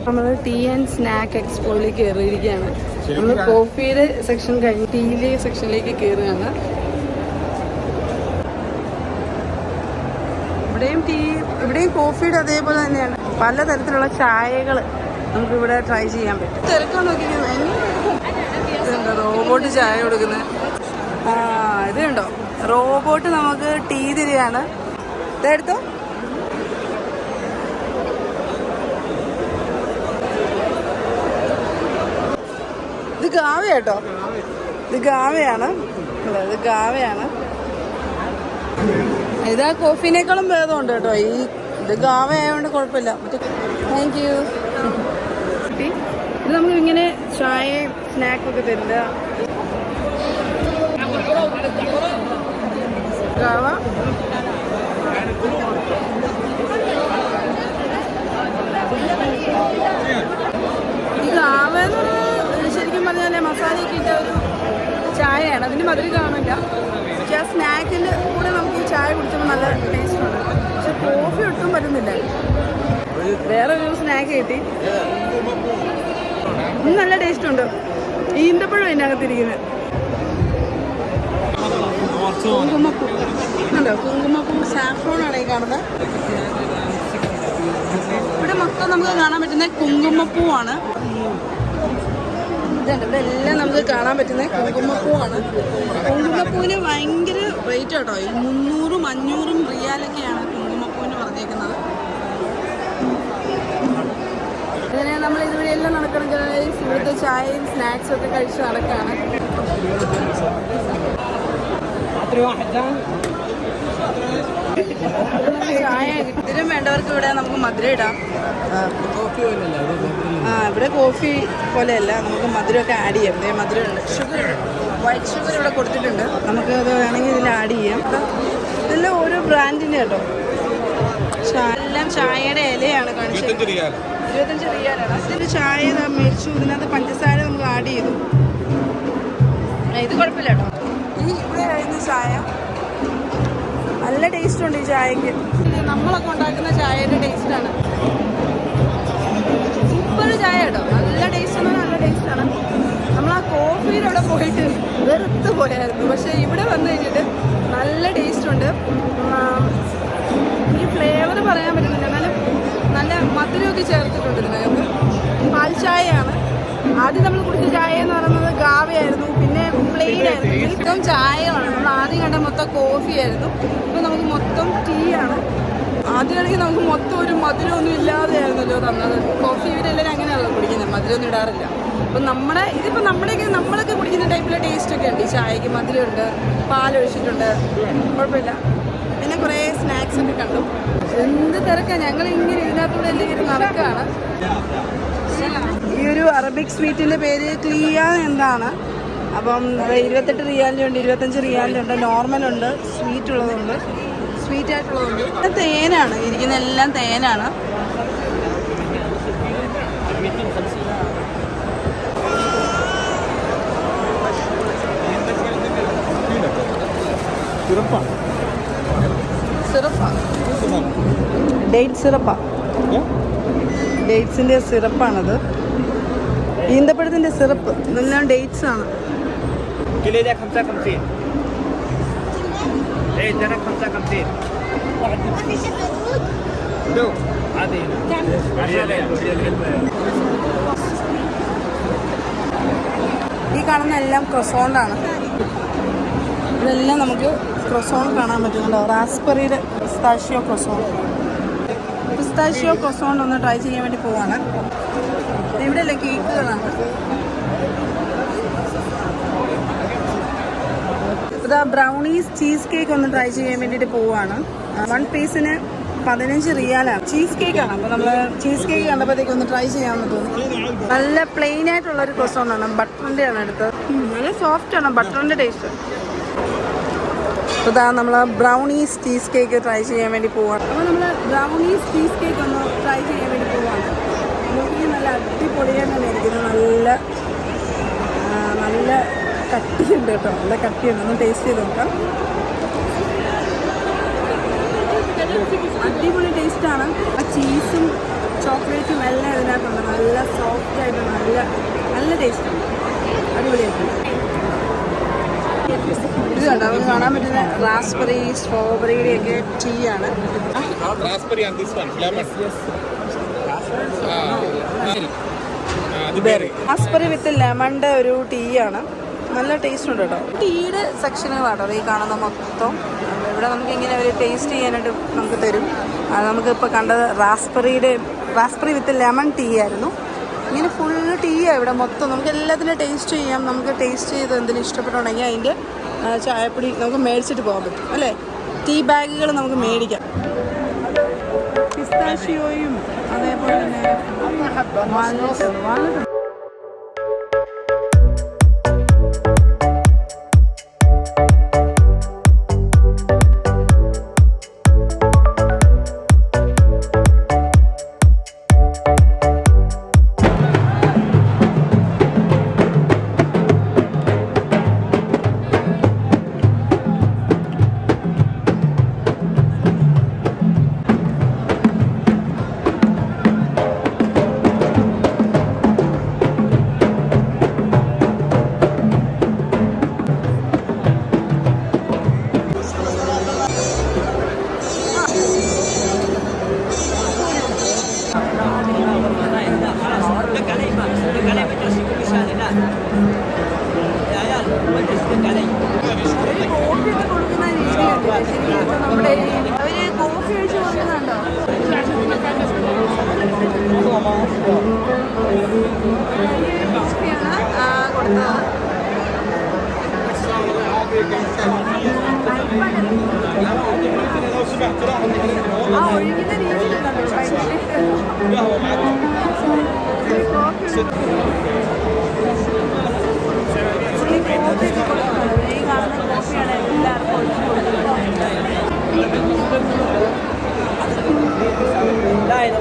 നമ്മൾ tea and snack എക്സ്പോയിലേക്ക് കയറിയിരിക്കുകയാണ്. നമ്മൾ കോഫിയുടെ section കഴിഞ്ഞ് ടീയിലെ സെക്ഷനിലേക്ക് കയറുകയാണ്. ഇവിടെയും കോഫിയുടെ അതേപോലെ തന്നെയാണ്. പലതരത്തിലുള്ള ചായകൾ നമുക്കിവിടെ ട്രൈ ചെയ്യാൻ പറ്റും. തിരക്കാൻ നോക്കിയിരിക്കുന്നത് ഇതുണ്ടോ റോബോട്ട് ചായ കൊടുക്കുന്നത്. ഇതുണ്ടോ റോബോട്ട് നമുക്ക് ടീ തരികയാണ്. ഇതെടുത്തോ. ഇത് ഗാവ കേട്ടോ, ഇത് ഗാവയാണ്. ഇത് ഗാവയാണ്. ഇത് ആ കോഫീനേക്കാളും ഭേദമുണ്ട് കേട്ടോ. ഇത് ഗാവ ആയതുകൊണ്ട് കുഴപ്പമില്ല. Thank you. ഇത് നമുക്ക് ഇങ്ങനെ ചായയും സ്നാക്കൊക്കെ തരില്ല. ഗാവ ഈ ഗാവ എന്ന് പറഞ്ഞാൽ ശരിക്കും പറഞ്ഞാൽ മസാലയൊക്കെ ഇട്ട ഒരു ചായയാണ്. അതിന് മധുരം കാണില്ല. പക്ഷെ ആ സ്നാക്കിൻ്റെ കൂടെ നമുക്ക് ഈ ചായ കുടിച്ചപ്പോൾ നല്ല ടേസ്റ്റ് ഉണ്ട്. പക്ഷെ കോഫി ഒട്ടും പറ്റുന്നില്ല. വേറെ ഒരു സ്നാക്ക് കിട്ടി. നല്ല ടേസ്റ്റ് ഉണ്ട്. ഈന്തപ്പഴം അതിനകത്തിരിക്കുന്നത്. കുങ്കുമപ്പൂ ഉണ്ടോ? കുങ്കുമപ്പൂ സാഫ്രോണാണ് ഈ കാണുന്നത്. ഇവിടെ മൊത്തം നമുക്ക് കാണാൻ പറ്റുന്ന കുങ്കുമപ്പൂവാണ്. ഇവിടെ എല്ലാം നമുക്ക് കാണാൻ പറ്റുന്നത് കുങ്കുമപ്പൂവാണ്. കുങ്കുമപ്പൂവിന് ഭയങ്കര റേറ്റ് കേട്ടോ. 300 500 റിയാലൊക്കെയാണ് കുങ്കുമപ്പൂവിന് പറഞ്ഞേക്കുന്നത്. അങ്ങനെ നമ്മൾ ഇതുവഴിയെല്ലാം നടക്കണമെങ്കിൽ ഇവിടുത്തെ ചായയും സ്നാക്സും ഒക്കെ കഴിച്ച് നടക്കുകയാണ്. ചായ ഇതിലും വേണ്ടവർക്ക് ഇവിടെ നമുക്ക് മധുരം ഇടാം. ഇവിടെ കോഫി പോലെയല്ല, നമുക്ക് മധുരമൊക്കെ ആഡ് ചെയ്യാം. മധുരമുണ്ട്, ഷുഗർ, വൈറ്റ് ഷുഗർ ഇവിടെ കൊടുത്തിട്ടുണ്ട്. നമുക്ക് അത് വേണമെങ്കിൽ ഇതിൽ ആഡ് ചെയ്യാം. ഇതെല്ലാം ഓരോ ബ്രാൻഡിൻ്റെ കേട്ടോ. എല്ലാം ചായയുടെ ഇലയാണ് കാണിച്ചത്. 25 റിയാലാണ്. അതിൻ്റെ ചായ മേടിച്ചു. ഇതിനകത്ത് പഞ്ചസാര നമ്മൾ ആഡ് ചെയ്തു. ഇത് കുഴപ്പമില്ല കേട്ടോ. ഇവിടെ കഴിയുന്ന ചായ നല്ല ടേസ്റ്റ് ഉണ്ട്. ഈ ചായക്ക് നമ്മളൊക്കെ ഉണ്ടാക്കുന്ന ചായയുടെ ടേസ്റ്റാണ്. സൂപ്പർ ചായ കേട്ടോ. നല്ല ടേസ്റ്റാണ്, നല്ല ടേസ്റ്റാണ്. നമ്മൾ ആ കോഫിയുടെ അവിടെ പോയിട്ട് വെറുത്ത് പോയായിരുന്നു. പക്ഷേ ഇവിടെ വന്നു കഴിഞ്ഞിട്ട് നല്ല ടേസ്റ്റ് ഉണ്ട്. ഈ ഫ്ലേവർ പറയാൻ പറ്റുന്നില്ല. എന്നാലും നല്ല മധുരമൊക്കെ ചേർത്തിട്ടുണ്ട് ഇതിനകത്ത്. പാൽ ചായയാണ്. ആദ്യം നമ്മൾ കുടിച്ച ചായ എന്ന് പറയുന്നത് ഗാവയായിരുന്നു. പിന്നെ പ്ലെയിൻ ആയിരുന്നു. മൊത്തം ചായകളാണ്. നമ്മൾ ആദ്യം കണ്ട മൊത്തം കോഫിയായിരുന്നു. ഇപ്പോൾ നമുക്ക് മൊത്തം ടീ ആണ്. ആദ്യമാണെങ്കിൽ നമുക്ക് മൊത്തം ഒരു മധുരമൊന്നും ഇല്ലാതെയായിരുന്നല്ലോ തന്നത്. കോഫി ഇവരെല്ലാവരും അങ്ങനെയാണല്ലോ കുടിക്കുന്നത്, മധുരമൊന്നും ഇടാറില്ല. അപ്പം ഇതിപ്പോൾ നമ്മളൊക്കെ കുടിക്കുന്ന ടൈപ്പിലെ ടേസ്റ്റൊക്കെ ഉണ്ട്. ഈ ചായക്ക് മധുരമുണ്ട്, പാലൊഴിച്ചിട്ടുണ്ട്, കുഴപ്പമില്ല. പിന്നെ കുറേ സ്നാക്സ് ഒക്കെ കണ്ടു. എന്ത് തിരക്കാണ്. ഞങ്ങൾ ഇങ്ങനെ ഇതിനകത്തൂടെ എന്തെങ്കിലും നടക്കുകയാണ്. ഈ ഒരു അറബിക് സ്വീറ്റിൻ്റെ പേര് ക്ലിയ എന്താണ്. അപ്പം 28 റിയാലിൻ്റെ ഉണ്ട്, 25 റിയാലിൻ്റെ ഉണ്ട്, നോർമലുണ്ട്, സ്വീറ്റ് ഉള്ളതുണ്ട്, സ്വീറ്റ് ആയിട്ടുള്ളതുണ്ട്. തേനാണ് ഇരിക്കുന്ന, എല്ലാം തേനാണ്. സിറപ്പാണ്, ഡേറ്റ് സിറപ്പാണ്. ഡേറ്റ്സിൻ്റെ സിറപ്പാണത്. ഈന്തപ്പഴത്തിൻ്റെ സിറപ്പ്. ഇതെല്ലാം ഡേറ്റ്സ് ആണ്. ഈ കാണുന്ന എല്ലാം ക്രൊസോണ്ടാണ്. ഇതെല്ലാം നമുക്ക് ക്രൊസോൺ കാണാൻ പറ്റുന്നുണ്ടോ? റാസ്ബെറിയുടെ പിസ്താഷ്യോ ക്രൊസോണ്ട് ഒന്ന് ട്രൈ ചെയ്യാൻ വേണ്ടി പോവാണ്. ഇവിടെ അല്ലേ കേക്കുകളാണ്. ഇതാ ബ്രൗണീസ് ചീസ് കേക്ക് ഒന്ന് ട്രൈ ചെയ്യാൻ വേണ്ടിയിട്ട് പോവാണ്. 1 പീസിന് 15 റിയാലാണ്. ചീസ് കേക്കാണ്. അപ്പോൾ നമ്മൾ ചീസ് കേക്ക് കണ്ടപ്പോഴത്തേക്ക് ഒന്ന് ട്രൈ ചെയ്യാമെന്ന് തോന്നി. നല്ല പ്ലെയിൻ ആയിട്ടുള്ളൊരു ക്രൊസോണ്ടാണ്. ബട്ടറിൻ്റെ ആണ് എടുത്തത്. നല്ല സോഫ്റ്റാണ്, ബട്ടറിൻ്റെ ടേസ്റ്റ്. അപ്പോൾ ഇതാ നമ്മൾ ബ്രൗണീസ് ചീസ് കേക്ക് ട്രൈ ചെയ്യാൻ വേണ്ടി പോവാണ്. അപ്പോൾ നമ്മൾ ബ്രൗണീസ് ചീസ് കേക്ക് ഒന്ന് ട്രൈ ചെയ്യാൻ വേണ്ടി പോവാണ്. നോക്കി നല്ല അടിപൊളിയായിട്ടാണ് ഇരിക്കുന്നത്. നല്ല കട്ടിയുണ്ട് കേട്ടോ. നല്ല കട്ടിയുണ്ട്. ഒന്ന് ടേസ്റ്റ് ചെയ്ത് നോക്കാം. അടിപൊളി ടേസ്റ്റാണ്. ആ ചീസും ചോക്ലേറ്റും എല്ലാം ഇതിനകത്തുണ്ട്. നല്ല സോഫ്റ്റ് ആയിട്ട് നല്ല നല്ല ടേസ്റ്റാണ്, അടിപൊളിയായിട്ട്. ഇത് കണ്ടോ, നമുക്ക് കാണാൻ പറ്റുന്ന റാസ്ബെറി സ്ട്രോബെറിയുടെ ഒക്കെ ടീ ആണ്. റാസ്ബെറി വിത്ത് ലെമണിന്റെ ഒരു ടീ ആണ്. നല്ല ടേസ്റ്റ് ഉണ്ട് കേട്ടോ. ടീയുടെ സെക്ഷനുകളാട്ടോ ഈ കാണുന്ന മൊത്തം. ഇവിടെ നമുക്ക് ഇങ്ങനെ ഒരു ടേസ്റ്റ് ചെയ്യാനായിട്ട് നമുക്ക് തരും. അത് നമുക്കിപ്പോൾ കണ്ടത് റാസ്ബെറി വിത്ത് ലെമൺ ടീ ആയിരുന്നു. ഇങ്ങനെ ഫുള്ള് ടീയാണ് ഇവിടെ മൊത്തം. നമുക്ക് എല്ലാത്തിനും ടേസ്റ്റ് ചെയ്യാം. നമുക്ക് ടേസ്റ്റ് ചെയ്ത് എന്തെങ്കിലും ഇഷ്ടപ്പെട്ടുണ്ടെങ്കിൽ അതിൻ്റെ ചായപ്പൊടി നമുക്ക് മേടിച്ചിട്ട് പോകാൻ പറ്റും അല്ലേ. ടീ ബാഗുകൾ നമുക്ക് മേടിക്കാം. പിസ്താഷിയോയും അതേപോലെ തന്നെ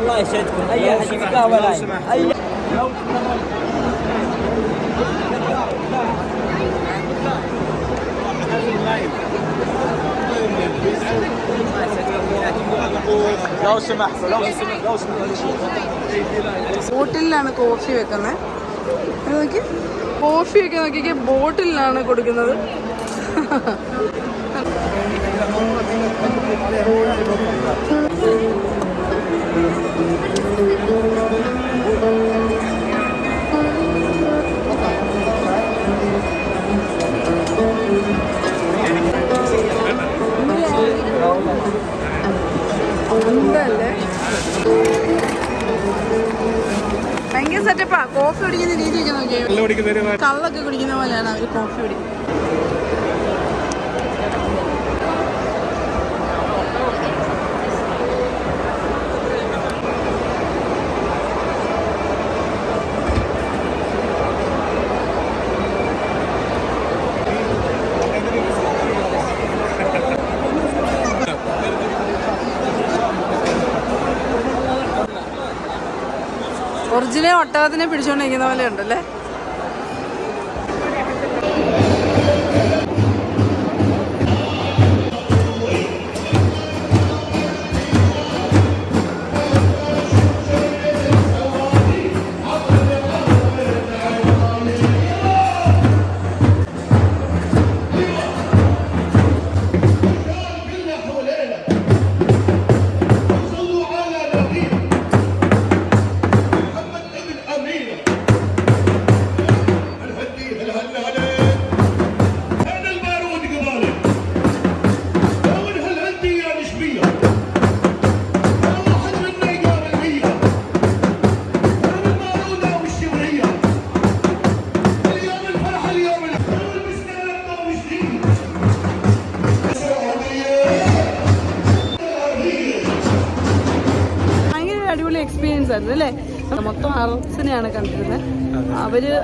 الله يسعدكم. اي احد يبي قهوه لاين اي لو سمحت ബോട്ടിലാണ് കോഫി വെക്കുന്നത്. നോക്കി കോഫിയൊക്കെ നോക്കിയൊക്കെ ബോട്ടിലാണ് കൊടുക്കുന്നത്. എന്തല്ലേ ഭയങ്കര സെറ്റപ്പാ. കോഫി കുടിക്കുന്ന രീതിയൊക്കെ നോക്കിയാൽ കള്ളൊക്കെ കുടിക്കുന്ന പോലെയാണ് അവർ കോഫി കുടിക്കുന്നത്. ഒറിജിനൽ ഒട്ടകത്തിനെ പിടിച്ചുകൊണ്ടിരിക്കുന്ന പോലെ ഉണ്ടല്ലേ. എക്സ്പീരിയൻസ് ആയിരുന്നു അല്ലേ. മൊത്തം അറബ്സിനെയാണ് കണ്ടിരുന്നത്.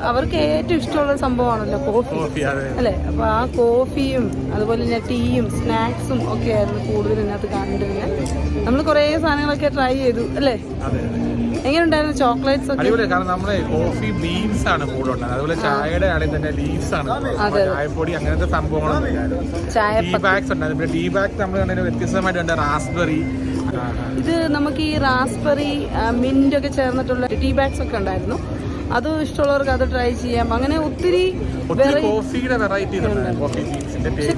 അവർക്ക് ഏറ്റവും ഇഷ്ടമുള്ള സംഭവമാണല്ലോ കോഫി അല്ലേ. അപ്പോൾ ആ കോഫിയും അതുപോലെ തന്നെ ടീയും സ്നാക്സും ഒക്കെ ആയിരുന്നു കൂടുതൽ ഇതിനകത്ത് കണ്ടിരുന്നത്. നമ്മൾ കുറേ സാധനങ്ങളൊക്കെ ട്രൈ ചെയ്തു അല്ലേ. എങ്ങനെയുണ്ടായിരുന്നു ചോക്ലേറ്റ്സ് ഒക്കെ? കാരണം നമ്മളെ കോഫി ബീൻസ് ആണ് കൂടുതൽ, അതുപോലെ ചായയുടെ ആണെങ്കിൽ തന്നെ ലീവ്സ് ആണ്, ചായപ്പൊടി അങ്ങനത്തെ സംഭവങ്ങളൊന്നും. ടീ ബാഗ്സ് ഉണ്ടായിരുന്നു. ടീ ബാഗ് നമ്മൾ കണ്ടതിന് വ്യത്യസ്തമായിട്ടുണ്ട്. റാസ്ബെറി ഇത് നമുക്ക് ഈ റാസ്ബെറി മിന്റ് ഒക്കെ ചേർന്നിട്ടുള്ള ടീ ബാഗ്സ് ഒക്കെ ഉണ്ടായിരുന്നു. അത് ഇഷ്ടമുള്ളവർക്ക് അത് ട്രൈ ചെയ്യാം. അങ്ങനെ ഒത്തിരി കോഫിയുടെ വെറൈറ്റീസ് പക്ഷെ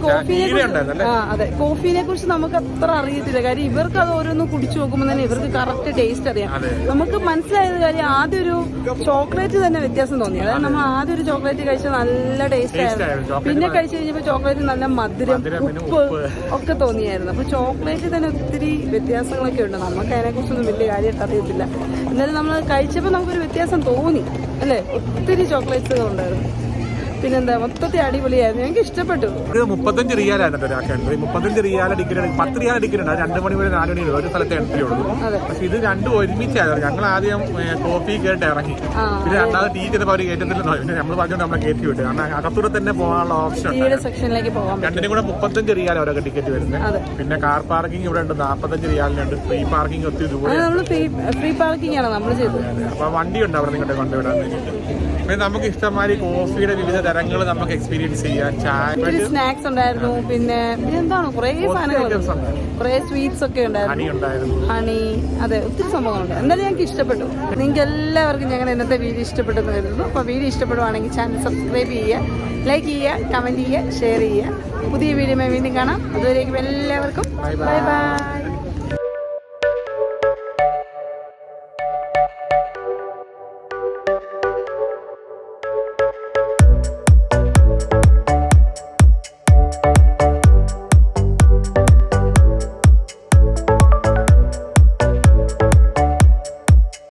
അതെ, കോഫീനെ കുറിച്ച് നമുക്ക് അത്ര അറിയത്തില്ല. കാര്യം ഇവർക്ക് അത് ഓരോന്ന് കുടിച്ചു നോക്കുമ്പോൾ തന്നെ ഇവർക്ക് കറക്റ്റ് ടേസ്റ്റ് അറിയാം. നമുക്ക് മനസ്സിലായത് കാര്യം ആദ്യം ഒരു ചോക്ലേറ്റ് തന്നെ വ്യത്യാസം തോന്നി. അതായത് നമ്മൾ ആദ്യം ഒരു ചോക്ലേറ്റ് കഴിച്ചാൽ നല്ല ടേസ്റ്റ് ആയിരുന്നു. പിന്നെ കഴിച്ചു കഴിഞ്ഞപ്പോൾ ചോക്ലേറ്റ് നല്ല മധുരം, ഉപ്പ് ഒക്കെ തോന്നിയായിരുന്നു. അപ്പൊ ചോക്ലേറ്റ് തന്നെ ഒത്തിരി വ്യത്യാസങ്ങളൊക്കെ ഉണ്ട്. നമുക്ക് അതിനെക്കുറിച്ചൊന്നും വലിയ കാര്യമായിട്ട് അറിയത്തില്ല. എന്നാലും നമ്മൾ കഴിച്ചപ്പോൾ നമുക്കൊരു വ്യത്യാസം തോന്നി അല്ലേ. ഒത്തിരി ചോക്ലേറ്റ്സുകൾ ഉണ്ടായിരുന്നു. പിന്നെന്താ, മൊത്തത്തിൽ അടിപൊളിയായിരുന്നു. എനിക്ക് ഇഷ്ടപ്പെട്ടു. 35 റിയാലായിരുന്നു ഒരാൾക്കുണ്ട്. 35 റിയാൽ ടിക്കറ്റ്, 10 റിയാൽ ടിക്കറ്റ് ഉണ്ട്. 2 മണി വരെ 4 മണി വരെ ഒരു സ്ഥലത്തെ എൻട്രി ഉള്ളൂ. പക്ഷെ ഇത് രണ്ടും ഒരുമിച്ചായിരുന്നു. ഞങ്ങൾ ആദ്യം കോഫി കേട്ട് ഇറങ്ങി, പിന്നെ രണ്ടാമത് ടീ ചെയ്തപ്പോൾ അവർ കയറ്റത്തില്ലെന്നോ. പിന്നെ നമ്മൾ പറഞ്ഞുകൊണ്ട് നമ്മളെ കയറ്റി വിട്ടു. കാരണം അകത്തൂടെ തന്നെ പോകാനുള്ള ഓപ്ഷൻ സെക്ഷനിലേക്ക് പോകാം. രണ്ടിനും കൂടെ 35 റിയാൽ അവരൊക്കെ ടിക്കറ്റ് വരുന്നത്. പിന്നെ കാർ പാർക്കിംഗ് ഇവിടെ ഉണ്ട്, 45 റിയാലിനുണ്ട്. ഫ്രീ പാർക്കിംഗ് ഒത്തിരി ദൂരെ, ഫ്രീ പാർക്കിംഗ് ആണ് നമ്മൾ ചെയ്തത്. അപ്പൊ വണ്ടി ഉണ്ട് അവിടെ നിങ്ങളുടെ കൊണ്ടുവിടാൻ വേണ്ടിയിട്ട്. പിന്നെ നമുക്ക് ഇഷ്ടംമാതിരി കോഫിയുടെ വിവിധ തരങ്ങൾ നമുക്ക് എക്സ്പീരിയൻസ് ചെയ്യാം. ചായ, സ്നാക്സ് ഉണ്ടായിരുന്നു. പിന്നെ എന്താണ് കുറേ സാധനങ്ങൾ, കുറേ സ്വീറ്റ്സ് ഒക്കെ ഉണ്ടായിരുന്നു. ഹണി, അതെ, ഒത്തിരി സംഭവങ്ങളുണ്ട്. എന്തായാലും ഞങ്ങൾക്ക് ഇഷ്ടപ്പെട്ടു. നിങ്ങൾക്ക് എല്ലാവർക്കും ഞങ്ങൾ ഇന്നത്തെ വീഡിയോ ഇഷ്ടപ്പെട്ടെന്ന് കരുതുന്നു. അപ്പോൾ വീഡിയോ ഇഷ്ടപ്പെടുവാണെങ്കിൽ ചാനൽ സബ്സ്ക്രൈബ് ചെയ്യുക, ലൈക്ക് ചെയ്യുക, കമൻറ്റ് ചെയ്യുക, ഷെയർ ചെയ്യുക. പുതിയ വീഡിയോ വീണ്ടും കാണാം. അതുവരേക്കും എല്ലാവർക്കും ബൈ ബൈ.